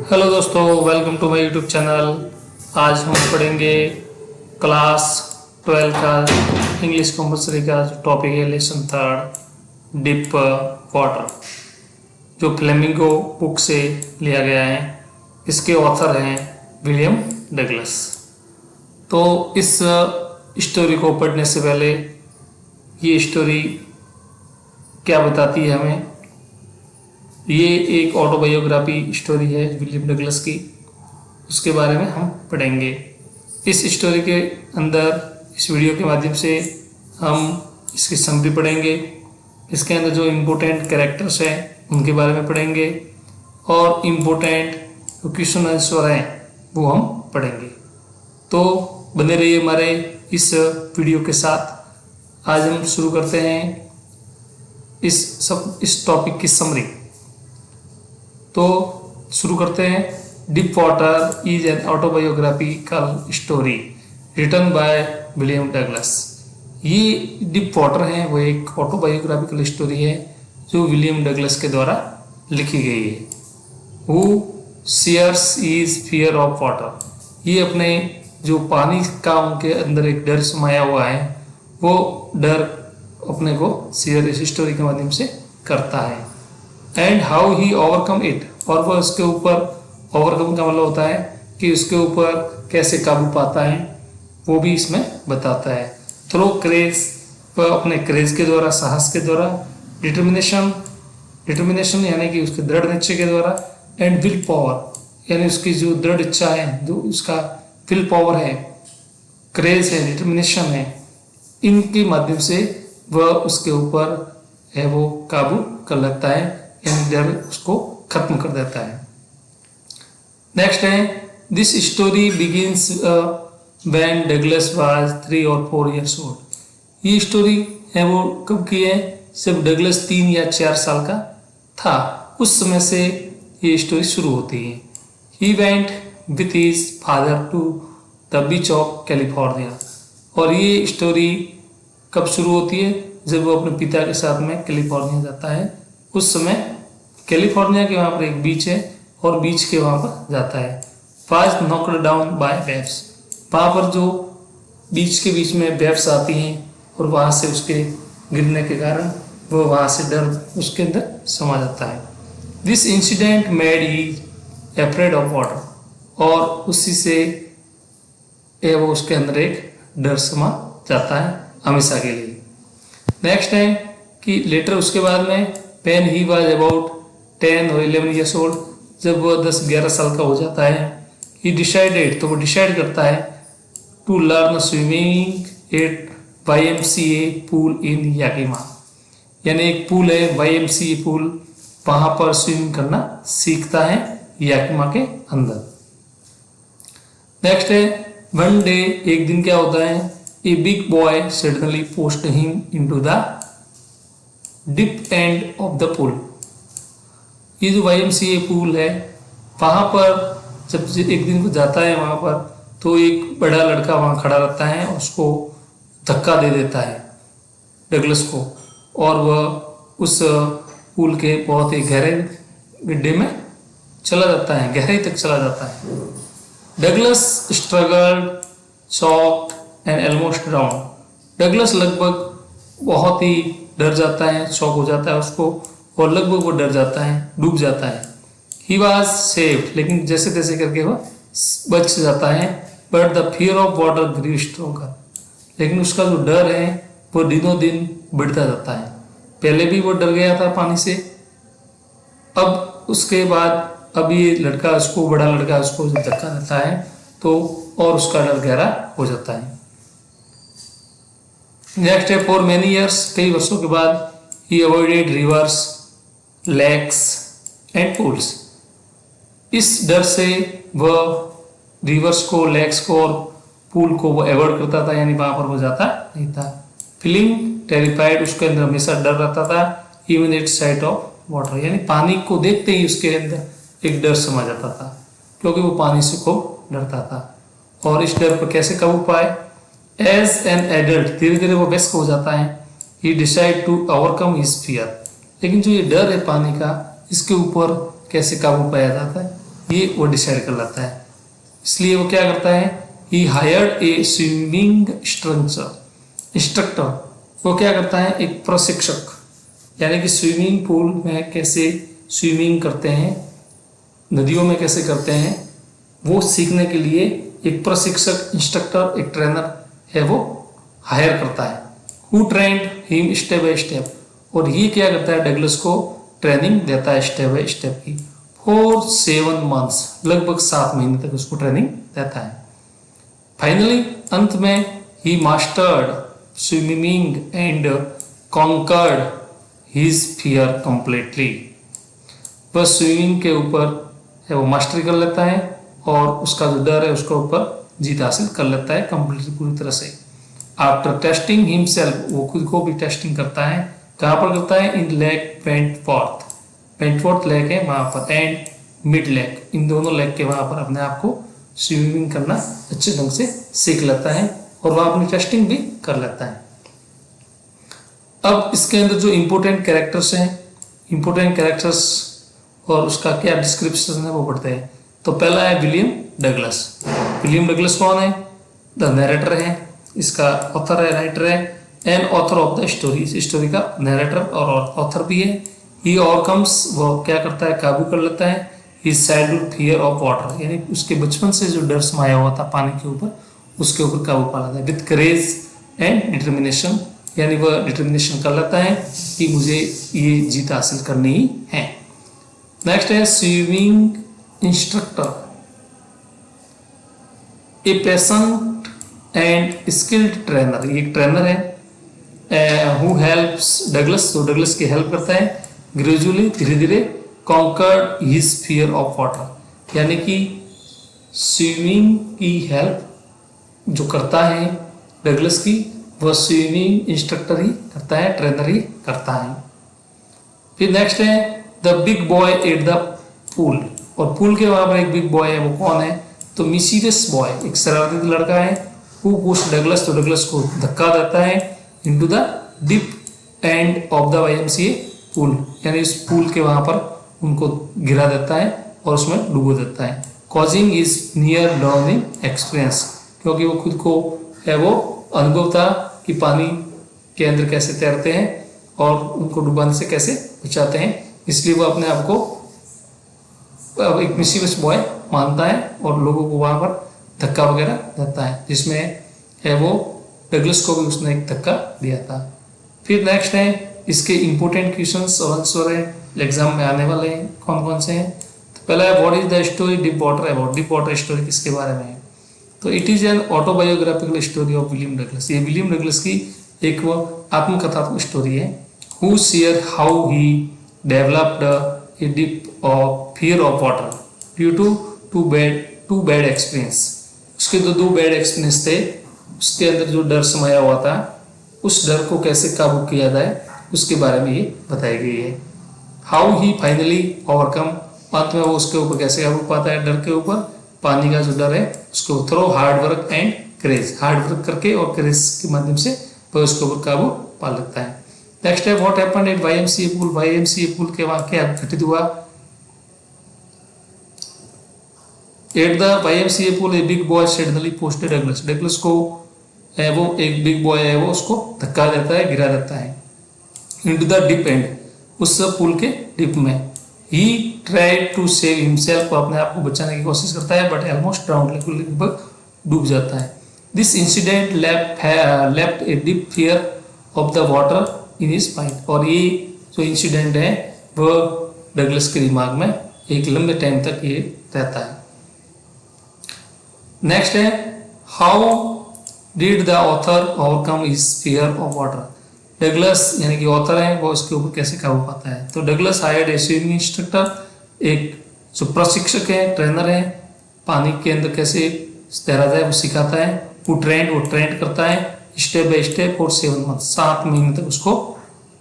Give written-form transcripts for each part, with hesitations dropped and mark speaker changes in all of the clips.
Speaker 1: Hello दोस्तों, welcome to my YouTube channel. आज हम पढ़ेंगे क्लास 12 का इंग्लिश कंपलसरी का जो टॉपिक है लेसन थर्ड डीप वाटर, जो फ्लेमिंगो बुक से लिया गया है। इसके ऑथर हैं विलियम डगलस। तो इस स्टोरी को पढ़ने से पहले ये स्टोरी क्या बताती है हमें, ये एक ऑटोबायोग्राफी स्टोरी है विलियम डगलस की, उसके बारे में हम पढ़ेंगे। इस स्टोरी के अंदर इस वीडियो के माध्यम से हम इसकी समरी पढ़ेंगे। इसके अंदर जो इम्पोर्टेंट कैरेक्टर्स हैं उनके बारे में पढ़ेंगे और इम्पोर्टेंट जो क्वेश्चन आंसर हैं वो हम पढ़ेंगे। तो बने रहिए हमारे इस वीडियो के साथ। आज हम शुरू करते हैं इस टॉपिक की समरी। तो शुरू करते हैं। Deep water is an autobiographical story written by William Douglas. ये डीप वाटर है वो एक ऑटोबायोग्राफिकल स्टोरी है जो विलियम डगलस के द्वारा लिखी गई है। Who shares is fear of water, ये अपने जो पानी का उनके अंदर एक डर समाया हुआ है वो डर अपने को शेयर इस स्टोरी के माध्यम से करता है। And how he overcome it, और वह उसके ऊपर, ओवरकम का मतलब होता है कि उसके ऊपर कैसे काबू पाता है, वो भी इसमें बताता है। थ्रो क्रेज, वह अपने क्रेज के द्वारा, साहस के द्वारा, डिटर्मिनेशन यानी कि उसके दृढ़ निश्चय के द्वारा, एंड विल पावर यानी उसकी जो दृढ़ इच्छा है, जो उसका विल पावर है, क्रेज है, डिटर्मिनेशन है, इनके माध्यम से वह उसके ऊपर है वो काबू कर लेता है, यानी डर उसको खत्म कर देता है। नेक्स्ट है, this story begins when Douglas was 3 और 4 years old। ये स्टोरी है वो कब की है, जब डगलस 3 या 4 साल का था, उस समय से ये स्टोरी शुरू होती है। He went with his father to the beach of California, और ये स्टोरी कब शुरू होती है, जब वो अपने पिता के साथ में कैलिफोर्निया जाता है। उस समय कैलिफोर्निया के वहाँ पर एक बीच है और बीच के वहाँ पर जाता है। Was knocked down by waves, वहाँ पर जो बीच के बीच में वेव्स आती हैं और वहाँ से उसके गिरने के कारण वो वहाँ से डर उसके अंदर समा जाता है। This incident made he afraid of water, और उसी से वो उसके अंदर एक डर समा जाता है हमेशा के लिए। नेक्स्ट है कि लेटर, उसके बाद में, व्हेन ही वाज अबाउट 10 और 11 years old, जब वो 10-11 साल का हो जाता है, ही डिसाइडेड, तो वो डिसाइड करता है to learn swimming at YMCA pool in Yakima, यानी एक पूल है YMCA पूल, वहाँ पर स्विमिंग करना सीखता है याकिमा के अंदर। नेक्स्ट है, वन डे, एक दिन क्या होता है, a big boy suddenly pushed him into the deep end of the pool. ये जो YMCA पूल है, वहाँ पर जब एक दिन को जाता है वहाँ पर, तो एक बड़ा लड़का वहाँ खड़ा रहता है, उसको धक्का दे देता है डगलस को, और वह उस पूल के बहुत ही गहरे गड्ढे में चला जाता है, गहराई तक चला जाता है। Douglas struggled, shocked and almost ड्राउन्ड। Douglas लगभग बहुत ही डर जाता है, शॉक हो जाता है उसको, और लगभग वो डर जाता है, डूब जाता है। ही वॉज सेव्ड, लेकिन जैसे तैसे करके वह बच जाता है। But the fear of water grew stronger, लेकिन उसका जो डर है वो दिनों दिन बढ़ता जाता है। पहले भी वो डर गया था पानी से, अब उसके बाद अब ये लड़का उसको, बड़ा लड़का उसको जब धक्का देता है तो और उसका डर गहरा हो जाता है। नेक्स्ट है, फॉर मेनी ईयर्स, कई वर्षों के बाद, he avoided rivers, lakes and pools. इस डर से वह रिवर्स को, लेक्स को और पूल को वो अवॉइड करता था, यानी वहाँ पर वो जाता नहीं था। फीलिंग टेरिफाइड, उसके अंदर हमेशा डर रहता था। Even at site of water, यानी पानी को देखते ही उसके अंदर एक डर समा जाता था, क्योंकि वो पानी से खूब डरता था। और इस डर पर कैसे काबू पाए, एज एन एडल्ट, धीरे धीरे वो वयस्क हो जाता है। He decide to overcome his fear, लेकिन जो ये डर है पानी का, इसके ऊपर कैसे काबू पाया जाता है, ये वो डिसाइड कर लेता है। इसलिए वो क्या करता है, ही हायर्ड ए स्विमिंग इंस्ट्रक्टर, वो क्या करता है, एक प्रशिक्षक, यानी कि स्विमिंग पूल में कैसे स्विमिंग करते हैं, नदियों में कैसे करते हैं, वो सीखने के लिए एक प्रशिक्षक, इंस्ट्रक्टर, एक ट्रेनर है वो हायर करता है। Who trend him step by step, और ये क्या करता है, डगलस को ट्रेनिंग देता है स्टेप बाय स्टेप की। फॉर 7 months, लगभग 7 महीने तक उसको ट्रेनिंग देता है। फाइनली अंत में he mastered swimming and conquered his fear completely, बस स्विमिंग के ऊपर है वो मास्टरी कर लेता है और उसका जो डर है उसके ऊपर जीत हासिल कर लेता है कंप्लीटली, पूरी तरह से। आफ्टर टेस्टिंग हिमसेल्फ, वो खुद को भी टेस्टिंग करता है। कहाँ पर करता है, इन लेक पेंटफोर्थ लेक है वहाँ पर, एंड मिड लेक, इन दोनों लेक के वहाँ पर अपने आप को स्विमिंग करना अच्छे ढंग से सीख लेता है और वह अपनी टेस्टिंग भी कर लेता है। अब इसके अंदर जो इम्पोर्टेंट कैरेक्टर्स हैं, इम्पोर्टेंट कैरेक्टर्स और उसका क्या डिस्क्रिप्शन है वो पढ़ते हैं। तो पहला है विलियम डगलस। विलियम डगलस कौन है, द नरेटर है, इसका ऑथर है, राइटर है, and author of the story, इस स्टोरी का नरेटर और ऑथर भी है। ही ओवरकम्स, वो क्या करता है, काबू कर लेता है, his childhood fear of water, यानी उसके बचपन से जो डर समाया हुआ था पानी के ऊपर, उसके ऊपर काबू पा लेता है। विथ करेज एंड डिटर्मिनेशन, यानी वह डिटर्मिनेशन कर लेता है कि मुझे ये जीत हासिल करनी ही है। नेक्स्ट है swimming instructor, a patient and skilled trainer, ये एक ट्रेनर है हु हेल्प्स डगलस, तो डगलस की हेल्प करता है, ग्रेजुअली, धीरे धीरे, conquered his fear of water, यानी कि स्विमिंग की हेल्प जो करता है डगलस की, वह स्विमिंग इंस्ट्रक्टर ही करता है, ट्रेनर ही करता है। फिर नेक्स्ट है the big boy at the pool, और पूल के वहां पर एक बिग बॉय है, वो कौन है, तो मिशीवियस बॉय, एक शरारती लड़का है, हु पुश डगलस, तो डगलस को धक्का देता है into the deep and of the YMCA pool, यानी इस पूल के वहां पर उनको गिरा देता है और उसमें डुबो देता है। Causing is near drowning experience, क्योंकि वो खुद को है वो अनुभव था कि पानी के अंदर कैसे तैरते हैं और उनको डुबाने से कैसे बचाते हैं, इसलिए वो अपने आप को एक मिशीवियस बॉय मानता है और लोगों को वहां पर धक्का वगैरह देता है, जिसमें है वो डगलस को भी उसने एक धक्का दिया था। फिर नेक्स्ट है इसके इंपोर्टेंट क्वेश्चंस और आंसर है एग्जाम में आने वाले हैं, कौन कौन से हैं। तो पहला है what is the story deep water about, deep water story किसके बारे में है, तो it is an autobiographical story of William Douglas, ये विलियम डगलस की एक वो आत्मकथात्मक स्टोरी है। Who share how he developed a deep of fear of water due to two bad experience, उसके दो बैड एक्सपीरियंस थे, उसके अंदर जो डर समाया हुआ था, उस डर को कैसे काबू किया जाए उसके बारे में ये बताई गई है। हाउ ही फाइनली ओवरकम, अंत में वो उसके ऊपर कैसे काबू पाता है, डर के ऊपर, पानी का जो डर है उसको through hard work and courage, hard work करके और क्रेज के माध्यम से वह उसके ऊपर काबू पा लेता है। नेक्स्ट है what happened at YMCA pool, YMCA pool के वहां क्या घटित हुआ। At the YMCA pool A big boy suddenly posted Douglas, Douglas को है वो एक बिग बॉय है वो उसको धक्का देता है, गिरा देता है इनटू द डीप एंड, उस पूल के डीप में। He tried to save himself, अपने आप को बचाने की कोशिश करता है, बट ऑलमोस्ट ड्राउन, लगभग डूब जाता है। This incident left a deep fear of the water in his mind, और ये जो इंसिडेंट है वह डगलस के दिमाग में एक लंबे टाइम तक ये रहता है। नेक्स्ट है how did the author overcome his fear of water, Douglas यानी कि ऑथर है वो इसके ऊपर कैसे काबू पाता है। तो डगलस हायर्ड ए स्विमिंग इंस्ट्रक्टर, एक जो प्रशिक्षक है, ट्रेनर है, पानी के अंदर कैसे तैरा जाए वो सिखाता है। वो ट्रेंड करता है step by step for 7 months, 7 महीने तक उसको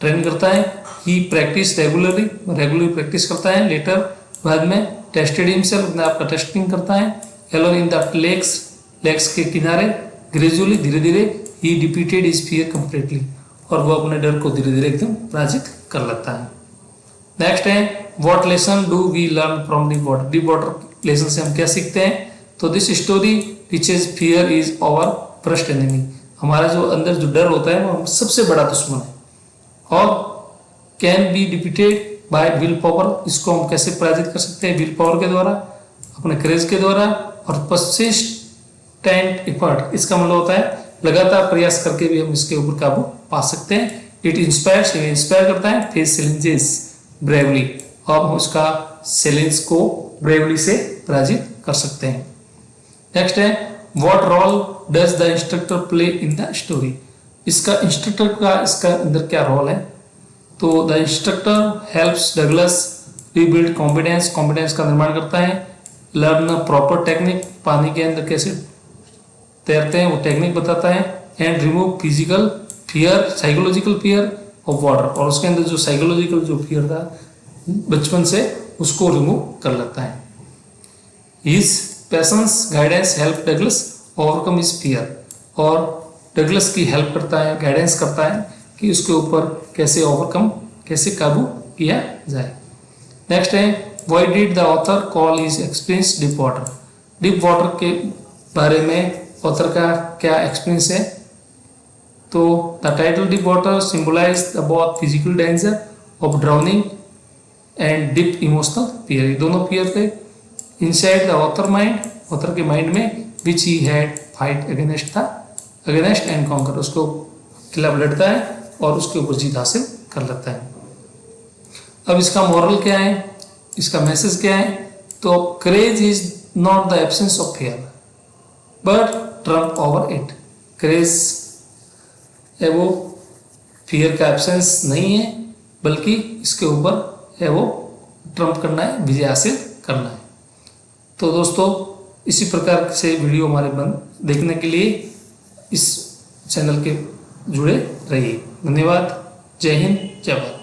Speaker 1: ट्रेन करता है। ही प्रैक्टिस रेगुलरली प्रैक्टिस करता है। लेटर बाद में टेस्टेड हिमसेल्फ, अपने आप का टेस्टिंग करता है। एलोन इन द लेक्स के किनारे, ग्रेजुअली, धीरे धीरे, ही डिपीटेड हिज फियर कंप्लीटली, और वो अपने डर को धीरे धीरे एकदम पराजित कर लेता है। नेक्स्ट है what lesson do we learn from deep water, deep water lesson से हम क्या सीखते हैं? तो this story teaches fear is our worst enemy. हमारा जो अंदर जो डर होता है वो सबसे बड़ा दुश्मन है। और can be defeated by will power, इसको हम कैसे पराजित कर सकते हैं? विल पावर के द्वारा, अपने क्रेज के द्वारा। और परसिस्टेंट एफर्ट, इसका मतलब होता है लगातार प्रयास करके भी हम इसके ऊपर काबू पा सकते हैं। इट इंस्पायर्स, इंस्पायर करता है। फेस चैलेंजेस ब्रेवली, अब हम उसका चैलेंज को ब्रेवली से पराजित कर सकते हैं। नेक्स्ट है what role does the instructor play in the story, इसका इंस्ट्रक्टर का इसका अंदर क्या रोल है? तो the instructor helps Douglas rebuild confidence, confidence का निर्माण करता है। लर्न प्रॉपर टेक्निक, पानी के अंदर कैसे तैरते हैं वो टेक्निक बताता है। And remove physical fear, psychological fear of water, और उसके अंदर जो साइकोलॉजिकल जो फियर था बचपन से उसको रिमूव कर लेता है। His patience guidance help Douglas overcome his fear, और डगलस की हेल्प करता है, गाइडेंस करता है कि उसके ऊपर कैसे ओवरकम, कैसे काबू किया जाए। नेक्स्ट है why did the author call his experience deep water, deep water के बारे में ऑथर का क्या एक्सपीरियंस है? तो the title deep water symbolize the both physical danger of drowning and deep emotional fear, दोनों फियर थे inside the author mind, author के माइंड में, which he had fight against था, अगेंस्ट एंड कॉन्कर, उसको खिलाफ लड़ता है और उसके ऊपर जीत हासिल कर लेता है। अब इसका मॉरल क्या है, इसका मैसेज क्या है? तो courage is not the absence of fear but triumph over it, courage है वो फियर का एब्सेंस नहीं है बल्कि इसके ऊपर है वो ट्रम्प करना है, विजय हासिल करना है। तो दोस्तों इसी प्रकार से वीडियो हमारे देखने के लिए इस चैनल के जुड़े रहिए। धन्यवाद। जय हिंद, जय भारत।